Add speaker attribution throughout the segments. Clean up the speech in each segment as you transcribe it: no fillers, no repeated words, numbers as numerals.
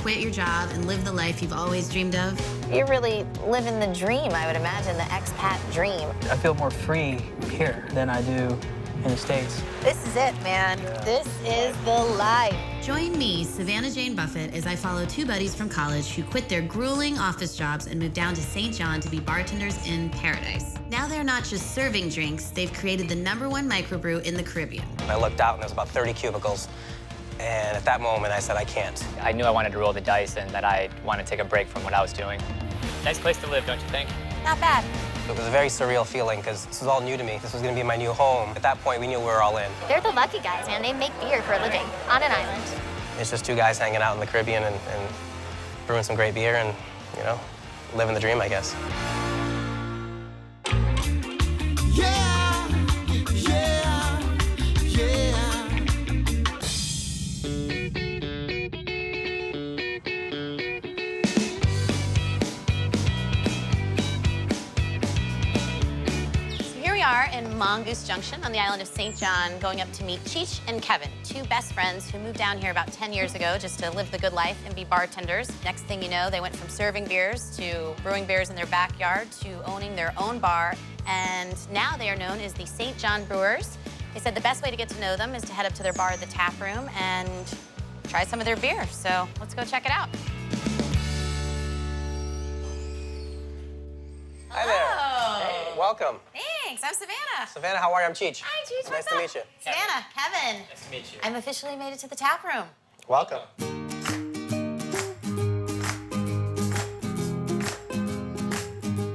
Speaker 1: quit your job and live the life you've always dreamed of?
Speaker 2: You're really living the dream, I would imagine, the expat dream.
Speaker 3: I feel more free here than I do in the States.
Speaker 2: This is it, man. This is the life.
Speaker 1: Join me, Savannah Jane Buffett, as I follow two buddies from college who quit their grueling office jobs and moved down to St. John to be bartenders in paradise. Now they're not just serving drinks, they've created the #1 microbrew in the Caribbean.
Speaker 4: I looked out and there was about 30 cubicles. And at that moment, I said, I can't.
Speaker 5: I knew I wanted to roll the dice and that I wanted to take a break from what I was doing. Nice place to live, don't you think?
Speaker 2: Not bad.
Speaker 4: It was a very surreal feeling because this was all new to me. This was going to be my new home. At that point, we knew we were all in.
Speaker 2: They're the lucky guys, man. They make beer for a living on an island.
Speaker 4: It's just two guys hanging out in the Caribbean and brewing some great beer and, you know, living the dream, I guess.
Speaker 6: Yeah, yeah, yeah.
Speaker 2: Are in Mongoose Junction on the island of St. John, going up to meet Cheech and Kevin, two best friends who moved down here about 10 years ago just to live the good life and be bartenders. Next thing you know, they went from serving beers to brewing beers in their backyard to owning their own bar, and now they are known as the St. John Brewers. They said the best way to get to know them is to head up to their bar at the tap room and try some of their beer. So let's go check it out.
Speaker 4: Hi there. Hey, welcome.
Speaker 2: Thanks, I'm Savannah.
Speaker 4: Savannah, how are you? I'm Cheech.
Speaker 2: Hi, Cheech.
Speaker 4: Nice to meet you.
Speaker 2: Savannah, Kevin.
Speaker 5: Nice to meet you.
Speaker 2: I'm officially made it to the tap room.
Speaker 4: Welcome.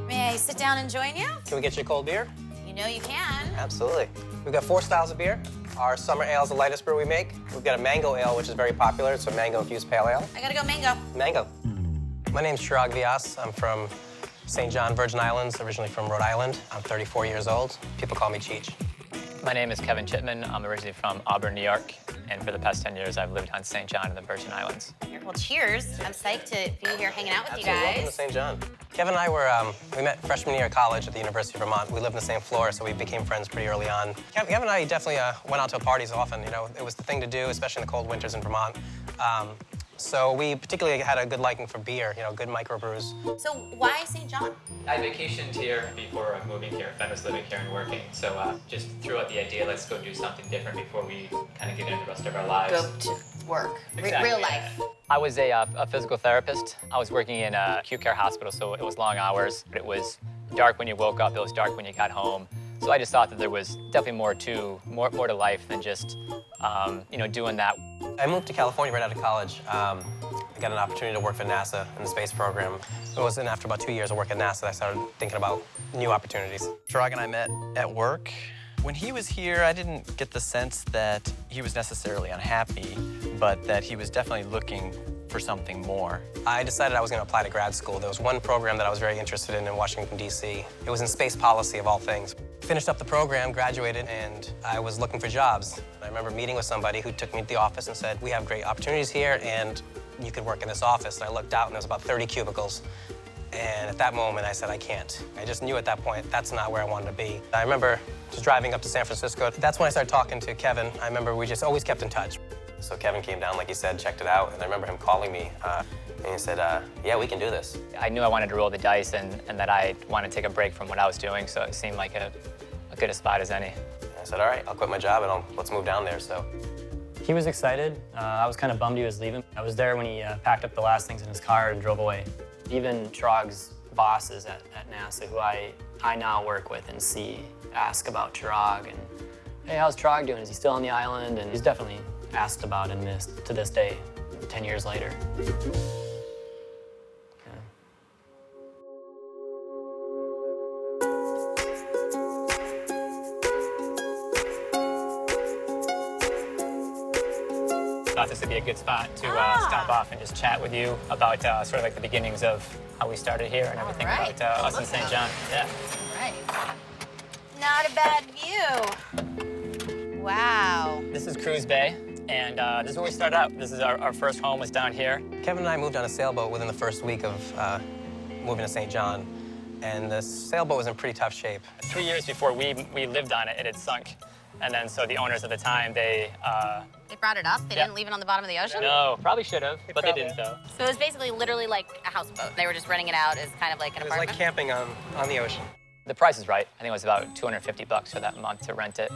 Speaker 2: May I sit down and join you?
Speaker 4: Can we get you a cold beer?
Speaker 2: You know you can.
Speaker 4: Absolutely. We've got 4 styles of beer. Our summer ale is the lightest brew we make. We've got a mango ale, which is very popular. It's a mango-infused pale ale.
Speaker 2: I gotta go mango.
Speaker 4: Mango. My name's Vyas. I'm from St. John, Virgin Islands, originally from Rhode Island. I'm 34 years old. People call me Cheech.
Speaker 5: My name is Kevin Chipman. I'm originally from Auburn, New York, and for the past 10 years, I've lived on St. John in the Virgin Islands.
Speaker 2: Well, cheers. I'm psyched to be here hanging out with you guys.
Speaker 4: Welcome to St. John. Kevin and I were, we met freshman year of college at the University of Vermont. We lived in the same floor, so we became friends pretty early on. Kevin and I definitely went out to parties often. You know, it was the thing to do, especially in the cold winters in Vermont. So we particularly had a good liking for beer, you know, good microbrews.
Speaker 2: So why St. John?
Speaker 5: I vacationed here before moving here. Ben was living here and working, so just threw out the idea, let's go do something different before we kind of get into the rest of our lives.
Speaker 2: Go to work.
Speaker 5: Exactly,
Speaker 2: Real
Speaker 5: yeah.
Speaker 2: life.
Speaker 5: I was a physical therapist. I was working in a acute care hospital, so it was long hours. It was dark when you woke up, it was dark when you got home. So I just thought that there was definitely more to life than just, you know, doing that.
Speaker 4: I moved to California right out of college. I got an opportunity to work for NASA in the space program. It wasn't after about 2 years of work at NASA that I started thinking about new opportunities.
Speaker 7: Chirag and I met at work. When he was here, I didn't get the sense that he was necessarily unhappy, but that he was definitely looking for something more.
Speaker 4: I decided I was going to apply to grad school. There was one program that I was very interested in Washington, D.C. It was in space policy, of all things. Finished up the program, graduated, and I was looking for jobs. I remember meeting with somebody who took me to the office and said, we have great opportunities here, and you could work in this office. And I looked out, and there was about 30 cubicles. And at that moment, I said, I can't. I just knew at that point that's not where I wanted to be. I remember just driving up to San Francisco. That's when I started talking to Kevin. I remember we just always kept in touch. So Kevin came down, like he said, checked it out, and I remember him calling me, and he said, yeah, we can do this.
Speaker 5: I knew I wanted to roll the dice and that I wanted to take a break from what I was doing, so it seemed like a good a spot as any.
Speaker 4: I said, all right, I'll quit my job and let's move down there, so.
Speaker 3: He was excited. I was kind of bummed he was leaving. I was there when he packed up the last things in his car and drove away. Even Chirag's bosses at NASA, who I now work with and see, ask about Chirag and, hey, how's Chirag doing? Is he still on the island? And he's definitely asked about and missed to this day, 10 years later.
Speaker 5: I thought this would be a good spot to stop off and just chat with you about sort of like the beginnings of how we started here and everything about us in St. John. Yeah.
Speaker 2: All right. Not a bad view. Wow.
Speaker 5: This is Cruise Bay, and this is where we started out. This is our first home was down here.
Speaker 4: Kevin and I moved on a sailboat within the first week of moving to St. John, and the sailboat was in pretty tough shape.
Speaker 5: 3 years before we lived on it, it had sunk. And then so the owners at the time,
Speaker 2: They brought it up? They
Speaker 5: Yeah.
Speaker 2: didn't leave it on the bottom of the ocean?
Speaker 5: no, probably should have, but they
Speaker 4: probably-
Speaker 5: didn't though.
Speaker 2: So it was basically literally like a houseboat. They were just renting it out as kind of like an
Speaker 4: It was like
Speaker 2: apartment?
Speaker 4: camping on the ocean.
Speaker 5: The price is right. I think it was about $250 for that month to rent it.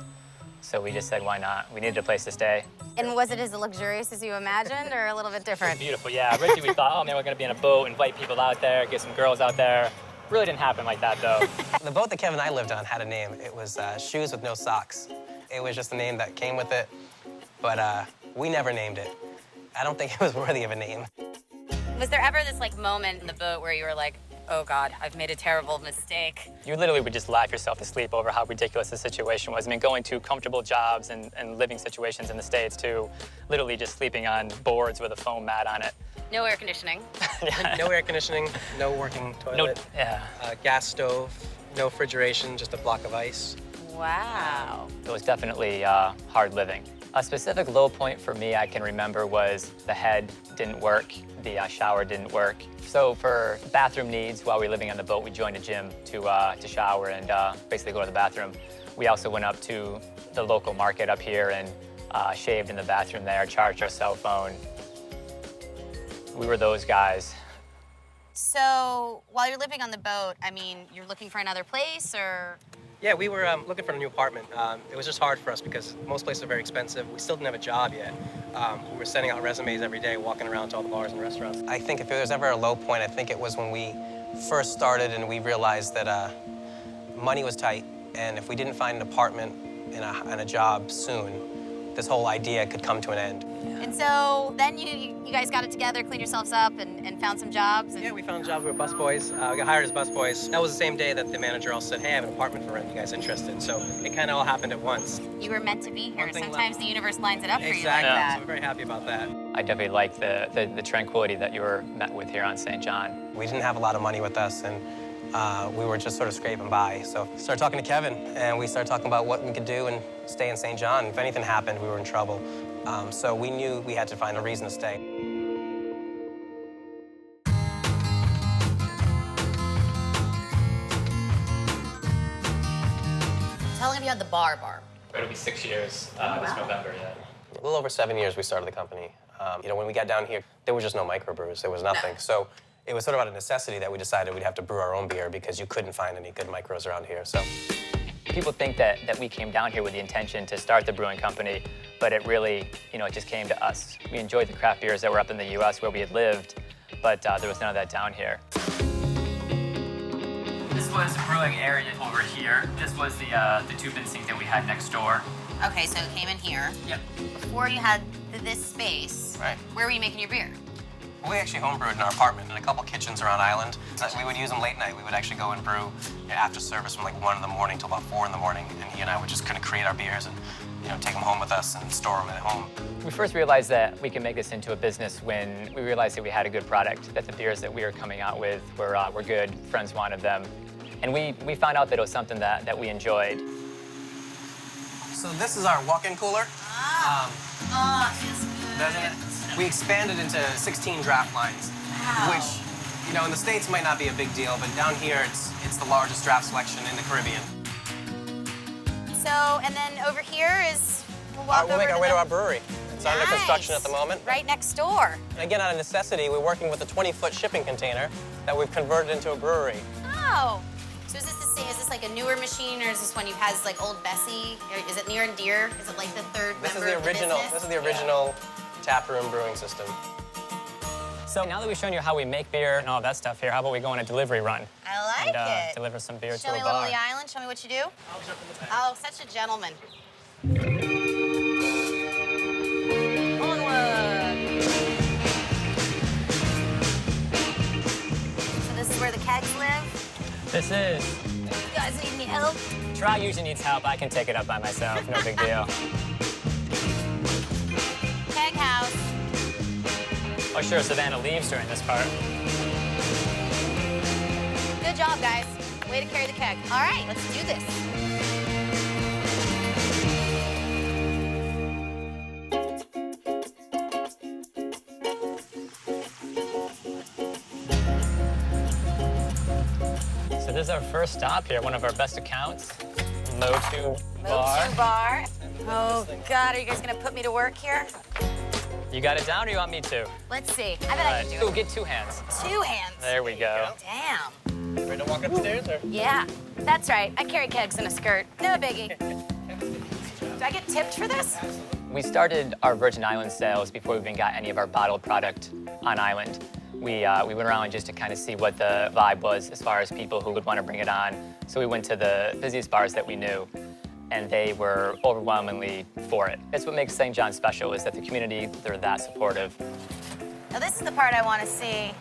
Speaker 5: So we just said, why not? We needed a place to stay.
Speaker 2: And was it as luxurious as you imagined or a little bit different?
Speaker 5: Beautiful, yeah. Originally we thought, oh man, we're gonna be in a boat, invite people out there, get some girls out there. Really didn't happen like that though.
Speaker 4: The boat that Kevin and I lived on had a name. It was Shoes with No Socks. It was just the name that came with it, but we never named it. I don't think it was worthy of a name.
Speaker 2: Was there ever this like moment in the boat where you were like, oh God, I've made a terrible mistake?
Speaker 5: You literally would just laugh yourself to sleep over how ridiculous the situation was. I mean, going to comfortable jobs and living situations in the States to literally just sleeping on boards with a foam mat on it.
Speaker 2: No air conditioning.
Speaker 4: No air conditioning, no working toilet,
Speaker 5: Yeah.
Speaker 4: gas stove, no refrigeration, just a block of ice.
Speaker 2: Wow.
Speaker 5: It was definitely hard living. A specific low point for me I can remember was the head didn't work, the shower didn't work. So for bathroom needs, while we were living on the boat, we joined a gym to shower and basically go to the bathroom. We also went up to the local market up here and shaved in the bathroom there, charged our cell phone. We were those guys.
Speaker 2: So while you're living on the boat, I mean, you're looking for another place or?
Speaker 4: Yeah, we were looking for a new apartment. It was just hard for us because most places are very expensive. We still didn't have a job yet. We were sending out resumes every day, walking around to all the bars and restaurants. I think if there was ever a low point, I think it was when we first started and we realized that money was tight, and if we didn't find an apartment and a job soon, this whole idea could come to an end.
Speaker 2: And so then you guys got it together, cleaned yourselves up, and found some jobs? And...
Speaker 4: Yeah, we found jobs. We were busboys. We got hired as busboys. That was the same day that the manager also said, hey, I have an apartment for rent. You guys interested? So it kind of all happened at once.
Speaker 2: You were meant to be here.
Speaker 4: One thing
Speaker 2: Sometimes the universe lines it up for you like
Speaker 4: Exactly.
Speaker 2: that.
Speaker 4: So we're very happy about that.
Speaker 5: I definitely liked the tranquility that you were met with here on St. John.
Speaker 4: We didn't have a lot of money with us, and we were just sort of scraping by. So started talking to Kevin, and we started talking about what we could do and stay in St. John. If anything happened, we were in trouble. So we knew we had to find a reason to stay.
Speaker 2: How long have you had the bar?
Speaker 5: It'll be 6 years this November, yeah.
Speaker 4: A little over 7 years we started the company. When we got down here, there were just no microbrews. There was nothing. So it was sort of out of necessity that we decided we'd have to brew our own beer because you couldn't find any good micros around here. So
Speaker 5: People think that we came down here with the intention to start the brewing company, but it really, it just came to us. We enjoyed the craft beers that were up in the U.S. where we had lived, but there was none of that down here. This was the brewing area over here. This was the tube and sink that we had next door.
Speaker 2: Okay, so it came in here.
Speaker 5: Yep.
Speaker 2: Before you had this space,
Speaker 4: Right.
Speaker 2: where were you making your beer?
Speaker 4: we actually homebrewed in our apartment in a couple kitchens around Island. We would use them late night. We would actually go and brew after service from like 1 in the morning till about 4 in the morning, and he and I would just kind of create our beers and take them home with us and store them at home.
Speaker 5: We first realized that we could make this into a business when we realized that we had a good product, that the beers that we were coming out with were good, friends wanted them. And we found out that it was something that we enjoyed.
Speaker 4: So this is our walk-in cooler.
Speaker 2: Oh, it feels good.
Speaker 4: Doesn't it? We expanded into 16 draft lines, which, in the States might not be a big deal, but down here it's the largest draft selection in the Caribbean.
Speaker 2: So, and then over here is, we'll
Speaker 4: We'll make our way to our brewery. It's under construction at the moment.
Speaker 2: Right next door.
Speaker 4: And again, out of necessity, we're working with a 20-foot shipping container that we've converted into a brewery.
Speaker 2: Oh. So is this the same? Is this like a newer machine, or is this one you has like Old Bessie? Or is it near and dear? Is it like the third
Speaker 4: This is
Speaker 2: member
Speaker 4: the
Speaker 2: of the
Speaker 4: original.
Speaker 2: business?
Speaker 4: This is the original tap room brewing system.
Speaker 5: So now that we've shown you how we make beer and all that stuff here, how about we go on a delivery run?
Speaker 2: I like
Speaker 5: and,
Speaker 2: it.
Speaker 5: deliver some beer
Speaker 2: Show
Speaker 5: to
Speaker 2: me
Speaker 5: a
Speaker 2: a little
Speaker 5: bar.
Speaker 2: of the island. Show me what you do.
Speaker 4: I'll jump in the back.
Speaker 2: Oh, such a gentleman. Onward. So this is where the kegs live.
Speaker 5: This is.
Speaker 2: You guys need any help?
Speaker 5: Trout usually needs help. I can take it up by myself. No big deal.
Speaker 2: Keg house.
Speaker 5: Oh, sure, Savannah leaves during this part.
Speaker 2: Good job, guys. Way to carry the keg. All right, let's do this.
Speaker 5: So this is our first stop here, one of our best accounts. Motu bar.
Speaker 2: Motu bar. Oh, God, are you guys gonna put me to work here?
Speaker 5: You got it down or you want me to?
Speaker 2: Let's see. I bet I can do
Speaker 5: Ooh,
Speaker 2: it.
Speaker 5: get 2 hands.
Speaker 2: 2 hands.
Speaker 5: There we go.
Speaker 2: Damn.
Speaker 7: Ready to walk upstairs, or?
Speaker 2: Yeah, that's right. I carry kegs in a skirt. No biggie. Do I get tipped for this?
Speaker 5: We started our Virgin Islands sales before we even got any of our bottled product on island. We went around just to kind of see what the vibe was as far as people who would want to bring it on. So we went to the busiest bars that we knew, and they were overwhelmingly for it. That's what makes St. John special, is that the community, they're that supportive.
Speaker 2: Now this is the part I want to see.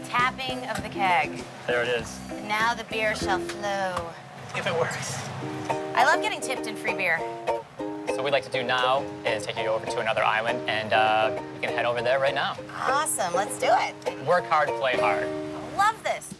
Speaker 2: Tapping of the keg.
Speaker 5: There it is.
Speaker 2: And now the beer shall flow.
Speaker 5: If it works.
Speaker 2: I love getting tipped in free beer.
Speaker 5: So what we'd like to do now is take you over to another island, and you can head over there right now.
Speaker 2: Awesome, let's do it.
Speaker 5: Work hard, play hard.
Speaker 2: Love this.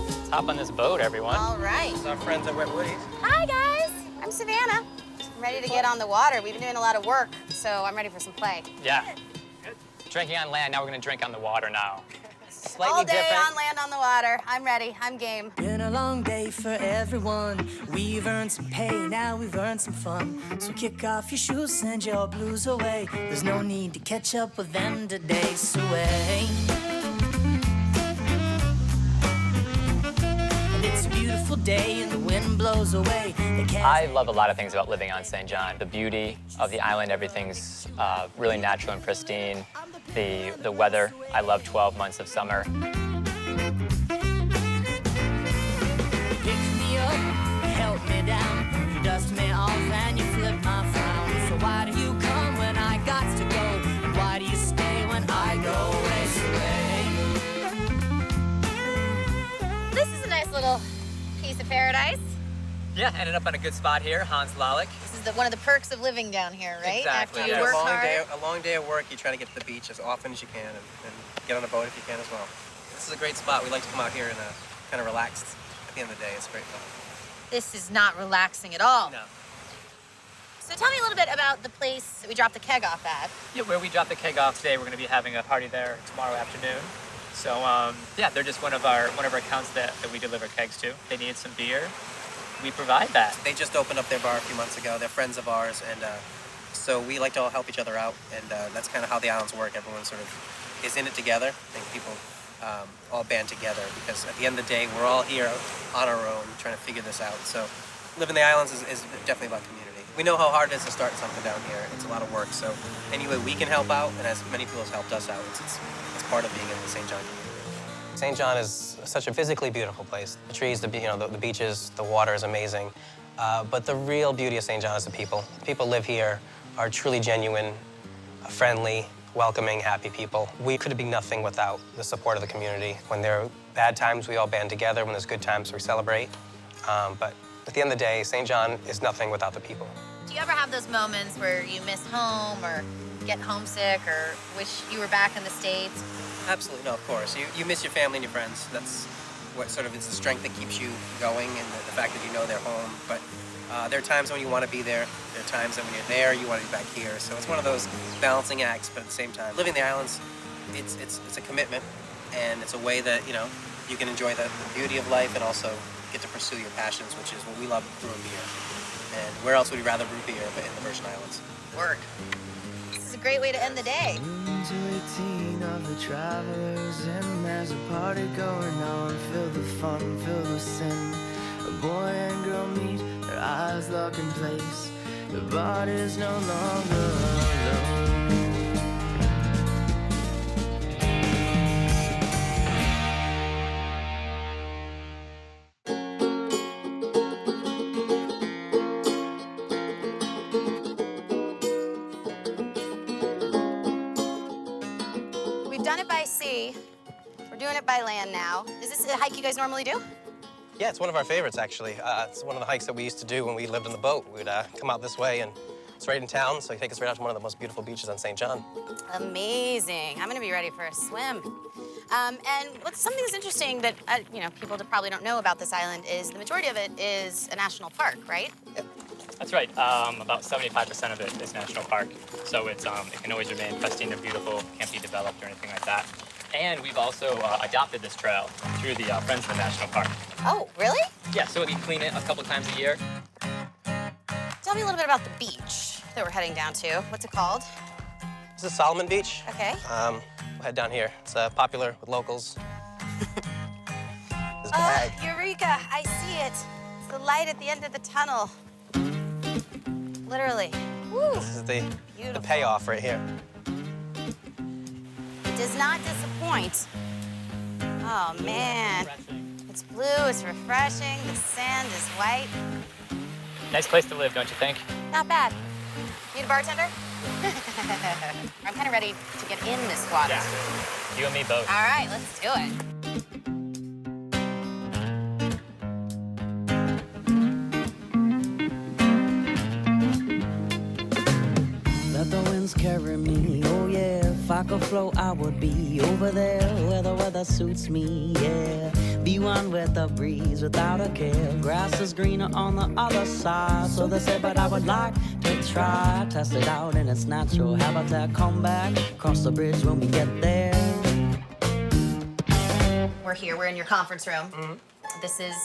Speaker 5: Let's hop on this boat, everyone.
Speaker 2: All right.
Speaker 4: It's our friends at Wet Woody's.
Speaker 2: Hi, guys. I'm Savannah. I'm ready to get on the water. We've been doing a lot of work, so I'm ready for some play.
Speaker 5: Yeah. Drinking on land, now we're gonna drink on the water now.
Speaker 4: Slightly
Speaker 2: All day
Speaker 4: different.
Speaker 2: on land, on the water. I'm ready. I'm game.
Speaker 6: Been a long day for everyone. We've earned some pay, now we've earned some fun. So kick off your shoes, send your blues away. There's no need to catch up with them today, sway. And it's a beautiful day and the wind blows away.
Speaker 5: I love a lot of things about living on St. John. The beauty of the island, everything's really natural and pristine. The weather, I love 12 months of summer.
Speaker 6: Pick me up, help me down. You dust me off and you flip my frown. So why do you come when I got to go? And why do you stay when I go away?
Speaker 2: This is a nice little piece of paradise.
Speaker 5: Yeah, ended up on a good spot here, Hans Lalick.
Speaker 2: This is one of the perks of living down here, right?
Speaker 5: Exactly,
Speaker 2: After you
Speaker 5: yeah.
Speaker 2: work
Speaker 4: a
Speaker 2: hard.
Speaker 4: long day of work, you try to get to the beach as often as you can and get on a boat if you can as well. This is a great spot. We like to come out here and kind of relax at the end of the day. It's great fun.
Speaker 2: This is not relaxing at all.
Speaker 4: No.
Speaker 2: So tell me a little bit about the place that we dropped the keg off at.
Speaker 5: Yeah, where we dropped the keg off today, we're gonna be having a party there tomorrow afternoon. So yeah, they're just one of our accounts that we deliver kegs to. They needed some beer. We provide that.
Speaker 4: They just opened up their bar a few months ago. They're friends of ours, and so we like to all help each other out, and that's kind of how the islands work. Everyone sort of is in it together. I think people all band together because at the end of the day, we're all here on our own trying to figure this out. So living the islands is definitely about community. We know how hard it is to start something down here. It's a lot of work. So any way we can help out, and as many people have helped us out, it's part of being in the St. John community. St. John is such a physically beautiful place. The trees, the beaches, the water is amazing. But the real beauty of St. John is the people. The people live here are truly genuine, friendly, welcoming, happy people. We could be nothing without the support of the community. When there are bad times, we all band together. When there's good times, we celebrate. But at the end of the day, St. John is nothing without the people.
Speaker 2: Do you ever have those moments where you miss home or get homesick or wish you were back in the States?
Speaker 4: Absolutely, no, of course. You miss your family and your friends. That's what sort of is the strength that keeps you going, and the fact that you know they're home. But there are times when you want to be there. There are times that when you're there, you want to be back here. So it's one of those balancing acts, but at the same time, living the islands, it's a commitment, and it's a way that, you know, you can enjoy the beauty of life and also get to pursue your passions, which is what we love, brewing beer. And where else would you rather brew beer but in the Virgin Islands?
Speaker 2: Work. This is a great way to end the day.
Speaker 6: To 18 of the travelers, and there's a party going on. Feel the fun, feel the sin. A boy and girl meet, their eyes lock in place. The body's no longer alone.
Speaker 2: We've done it by sea. We're doing it by land now. Is this a hike you guys normally do?
Speaker 4: Yeah, it's one of our favorites, actually. It's one of the hikes that we used to do when we lived on the boat. We'd come out this way, and it's right in town, so you take us right out to one of the most beautiful beaches on St. John.
Speaker 2: Amazing. I'm gonna be ready for a swim. And something that's interesting that people probably don't know about this island is the majority of it is a national park, right?
Speaker 4: Yep.
Speaker 5: That's right. About 75% of it is national park. So it can always remain pristine and beautiful, can't be developed or anything like that. And we've also adopted this trail through the Friends of the National Park.
Speaker 2: Oh, really?
Speaker 5: Yeah, so we clean it a couple times a year.
Speaker 2: Tell me a little bit about the beach that we're heading down to. What's it called?
Speaker 4: This is Salomon Beach.
Speaker 2: Okay.
Speaker 4: We'll head down here. It's popular with locals. This bag.
Speaker 2: Eureka, I see it. It's the light at the end of the tunnel. Literally. Woo.
Speaker 4: This is the
Speaker 2: Beautiful.
Speaker 4: payoff right here.
Speaker 2: It does not disappoint. Oh, man. It's blue, it's refreshing, the sand is white.
Speaker 5: Nice place to live, don't you think?
Speaker 2: Not bad. Need a bartender? I'm kind of ready to get in this water.
Speaker 5: Yeah. You and me both.
Speaker 2: All right, let's do it.
Speaker 6: Let the winds carry me, oh yeah. If I could float, I would be over there where the weather suits me, yeah. Be one with the breeze without a care. Grass is greener on the other side, so they say, but I would like to try. Test it out in its natural habitat. Come back, cross the bridge when we get there.
Speaker 2: We're here, we're in your conference room.
Speaker 4: Mm-hmm.
Speaker 2: This is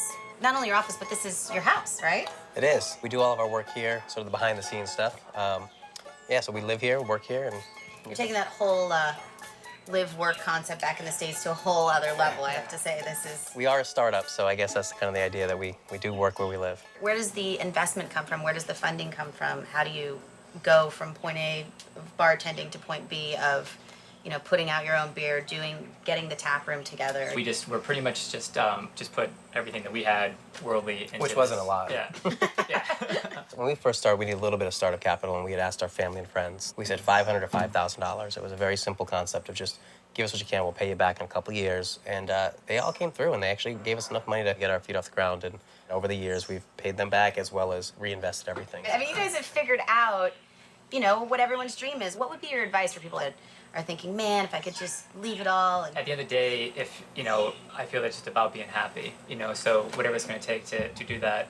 Speaker 2: not only your office, but this is your house, right?
Speaker 4: It is. We do all of our work here, sort of the behind-the-scenes stuff. Yeah, so we live here, work here, and
Speaker 2: You're taking that whole live-work concept back in the States to a whole other level, I have to say. This is...
Speaker 4: we are a startup, so I guess that's kind of the idea that we do work where we live.
Speaker 2: Where does the investment come from? Where does the funding come from? How do you go from point A of bartending to point B of, you know, putting out your own beer, getting the tap room together?
Speaker 5: We're pretty much just put everything that we had worldly into
Speaker 4: Which
Speaker 5: this.
Speaker 4: wasn't a lot.
Speaker 5: Yeah. Yeah.
Speaker 4: When we first started, we needed a little bit of startup capital, and we had asked our family and friends. We said $500 to $5,000. It was a very simple concept of just give us what you can, we'll pay you back in a couple of years. And they all came through, and they actually gave us enough money to get our feet off the ground. And over the years, we've paid them back as well as reinvested everything.
Speaker 2: I mean, you guys have figured out, you know, what everyone's dream is. What would be your advice for people that are thinking, man, if I could just leave it all? And...
Speaker 5: At the end of the day, if, you know, I feel it's just about being happy, you know, so whatever it's going to take to do that,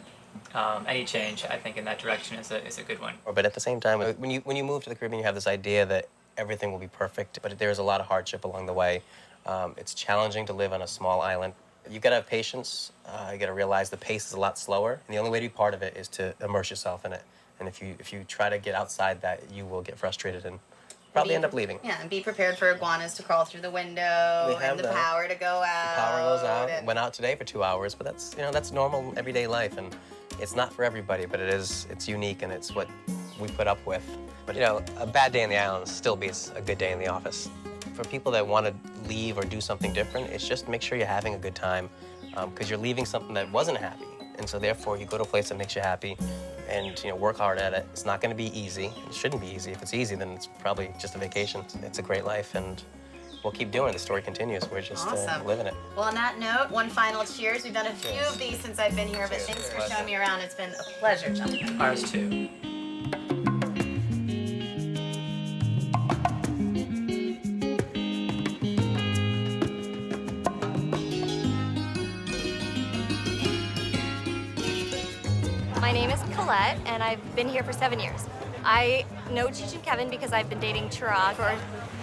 Speaker 5: any change, I think, in that direction is a good one.
Speaker 4: But at the same time, when you move to the Caribbean, you have this idea that everything will be perfect, but there's a lot of hardship along the way. It's challenging to live on a small island. You gotta have patience. You gotta realize the pace is a lot slower, and the only way to be part of it is to immerse yourself in it. And if you try to get outside that, you will get frustrated and probably end up leaving.
Speaker 2: Yeah, and be prepared for iguanas to crawl through the window and the power to go out.
Speaker 4: The power goes out.
Speaker 2: And...
Speaker 4: Went out today for 2 hours, but that's normal everyday life, and it's not for everybody, but it's unique, and it's what we put up with. But you know, a bad day in the islands still beats a good day in the office. For people that want to leave or do something different, it's just make sure you're having a good time, because you're leaving something that wasn't happy, and so therefore you go to a place that makes you happy, and you know, work hard at it. It's not going to be easy. It shouldn't be easy. If it's easy, then it's probably just a vacation. It's a great life, and we'll keep doing it. The story continues. We're just living it.
Speaker 2: Well, on that note, one final cheers. We've done a few of these since I've been here, but
Speaker 4: Cheers.
Speaker 2: thanks for showing me around. It's been a pleasure, gentlemen.
Speaker 5: Ours too.
Speaker 8: My name is Colette, and I've been here for 7 years. I know Cheech and Kevin because I've been dating Chirag for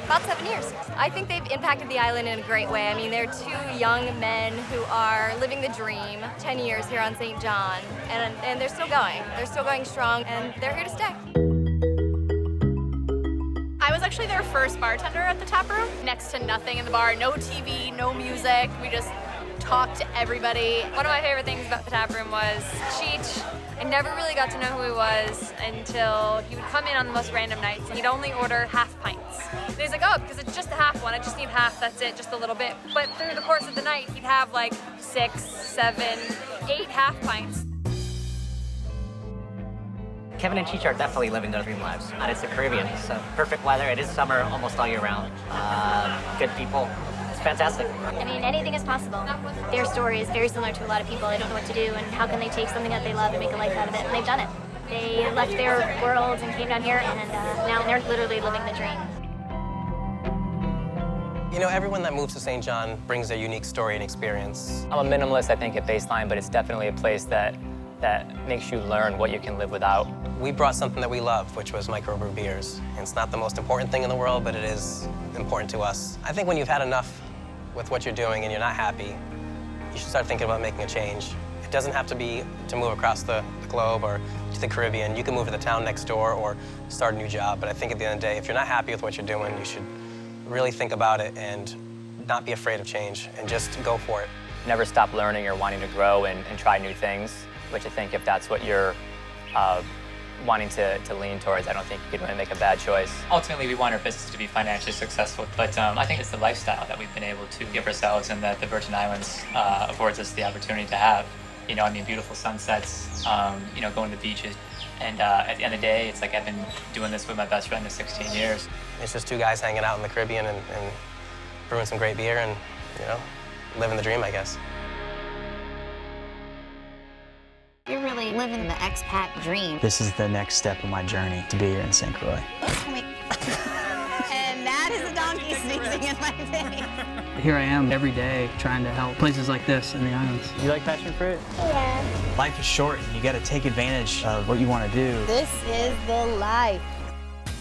Speaker 8: about 7 years. I think they've impacted the island in a great way. I mean, they're two young men who are living the dream, 10 years here on St. John, and they're still going. They're still going strong, and they're here to stay.
Speaker 9: I was actually their first bartender at the tap room. Next to nothing in the bar, no TV, no music. We just talked to everybody.
Speaker 8: One of my favorite things about the tap room was Cheech. I never really got to know who he was until he would come in on the most random nights, and he'd only order half pints. And he's like, oh, because it's just a half one, I just need half, that's it, just a little bit. But through the course of the night, he'd have like 6, 7, 8 half pints.
Speaker 10: Kevin and Cheech are definitely living their dream lives. And it's the Caribbean, so perfect weather. It is summer almost all year round. Good people. It's fantastic.
Speaker 11: I mean, anything is possible. Their story is very similar to a lot of people. They don't know what to do, and how can they take something that they love and make a life out of it? And they've done it. They left their world and came down here, and now they're literally living the dream.
Speaker 4: You know, everyone that moves to St. John brings their unique story and experience.
Speaker 5: I'm a minimalist, I think, at baseline, but it's definitely a place that that makes you learn what you can live without.
Speaker 4: We brought something that we love, which was microbrew beers. And it's not the most important thing in the world, but it is important to us. I think when you've had enough with what you're doing and you're not happy, you should start thinking about making a change. It doesn't have to be to move across the globe or to the Caribbean. You can move to the town next door or start a new job. But I think at the end of the day, if you're not happy with what you're doing, you should really think about it and not be afraid of change and just go for it.
Speaker 5: Never stop learning or wanting to grow and try new things, which I think if that's what you're wanting to lean towards, I don't think you could really make a bad choice.
Speaker 12: Ultimately, we want our business to be financially successful, but I think it's the lifestyle that we've been able to give ourselves and that the Virgin Islands affords us the opportunity to have. You know, I mean, beautiful sunsets, you know, going to the beaches. And at the end of the day, it's like I've been doing this with my best friend for 16 years.
Speaker 4: It's just two guys hanging out in the Caribbean and brewing some great beer and, you know, living the dream, I guess.
Speaker 2: You're really living the expat dream.
Speaker 13: This is the next step of my journey to be here in St. Croix.
Speaker 2: And that is a donkey sneezing in my face.
Speaker 14: Here I am every day trying to help places like this in the islands.
Speaker 3: You like passion fruit?
Speaker 11: Yeah.
Speaker 13: Life is short and you got to take advantage of what you want to do.
Speaker 2: This is the life.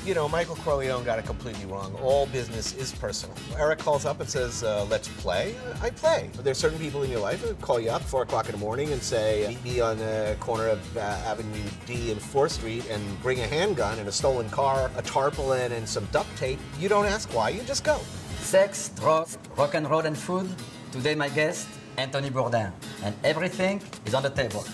Speaker 15: You know, Michael Corleone got it completely wrong. All business is personal. Eric calls up and says, let's play. I play. There's certain people in your life who call you up 4 o'clock in the morning and say, meet me on the corner of Avenue D and 4th Street and bring a handgun and a stolen car, a tarpaulin and some duct tape. You don't ask why, you just go.
Speaker 16: Sex, drugs, rock and roll and food. Today my guest, Anthony Bourdain. And everything is on the table.